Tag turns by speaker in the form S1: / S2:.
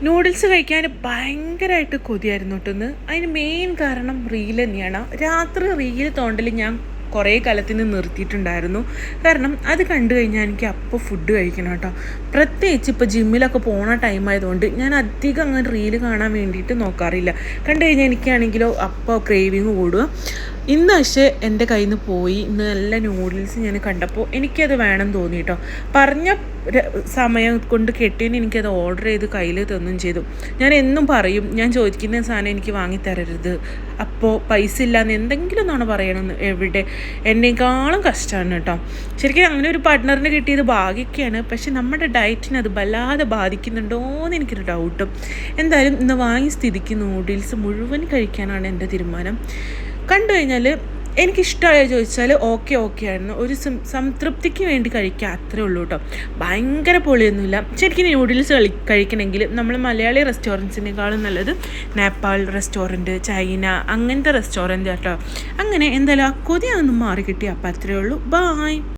S1: Noodles കഴിക്കാൻ ഭയങ്കരമായിട്ട് കൊതിയായിരുന്നു കേട്ടൊന്ന്. അതിന് മെയിൻ കാരണം റീൽ തന്നെയാണ്. രാത്രി റീൽ തോണ്ടൽ ഞാൻ കുറേ കാലത്തിന് നിർത്തിയിട്ടുണ്ടായിരുന്നു. കാരണം അത് കണ്ടു കഴിഞ്ഞാൽ എനിക്ക് അപ്പോൾ ഫുഡ് കഴിക്കണം കേട്ടോ. പ്രത്യേകിച്ച് ഇപ്പോൾ ജിമ്മിലൊക്കെ പോണ ടൈമായതുകൊണ്ട് ഞാൻ അധികം അങ്ങനെ റീല് കാണാൻ വേണ്ടിയിട്ട് നോക്കാറില്ല. കണ്ടു കഴിഞ്ഞാൽ എനിക്കാണെങ്കിലോ അപ്പോൾ ക്രേവിങ് കൂടുക. ഇന്ന് പക്ഷേ എൻ്റെ കയ്യിൽ നിന്ന് പോയി. ഇന്ന് നല്ല നൂഡിൽസ് ഞാൻ കണ്ടപ്പോൾ എനിക്കത് വേണം തോന്നി കേട്ടോ. പറഞ്ഞ സമയം കൊണ്ട് കെട്ടിയതിന് എനിക്കത് ഓർഡർ ചെയ്ത് കയ്യിൽ തന്നും ചെയ്തു. ഞാൻ എന്നും പറയും, ഞാൻ ചോദിക്കുന്ന സാധനം എനിക്ക് വാങ്ങിത്തരരുത്, അപ്പോൾ പൈസ ഇല്ലയെന്ന് എന്തെങ്കിലും എന്നാണ് പറയണമെന്ന്. എവിടെ എന്നേക്കാളും കഷ്ടമാണ് കേട്ടോ. ശരിക്കും അങ്ങനെ ഒരു പാർട്ട്ണറിന് കിട്ടിയത് ഭാഗ്യമൊക്കെയാണ്. പക്ഷെ നമ്മുടെ ഡയറ്റിനെ അത് വല്ലാതെ ബാധിക്കുന്നുണ്ടോ എന്ന് എനിക്കൊരു ഡൗട്ടും. എന്തായാലും ഇന്ന് വാങ്ങിയ സ്ഥിതിക്ക് നൂഡിൽസ് മുഴുവൻ കഴിക്കാനാണ് എൻ്റെ തീരുമാനം. കണ്ടു കഴിഞ്ഞാൽ എനിക്കിഷ്ടമായോ ചോദിച്ചാൽ ഓക്കെ ആയിരുന്നു. ഒരു സംതൃപ്തിക്ക് വേണ്ടി കഴിക്കുക, അത്രേ ഉള്ളൂ കേട്ടോ. ഭയങ്കര പൊളിയൊന്നുമില്ല. ശരിക്കും നൂഡിൽസ് കഴിക്കണമെങ്കിൽ നമ്മൾ മലയാളി റെസ്റ്റോറൻറ്റ്സിനേക്കാളും നല്ലത് നേപ്പാൾ റെസ്റ്റോറൻറ്റ്, ചൈന അങ്ങനത്തെ റെസ്റ്റോറൻറ്റ് കേട്ടോ. അങ്ങനെ എന്തായാലും ആ കൊതിയൊന്നും മാറി കിട്ടി. അപ്പം അത്രേ ഉള്ളൂ. ബായ്.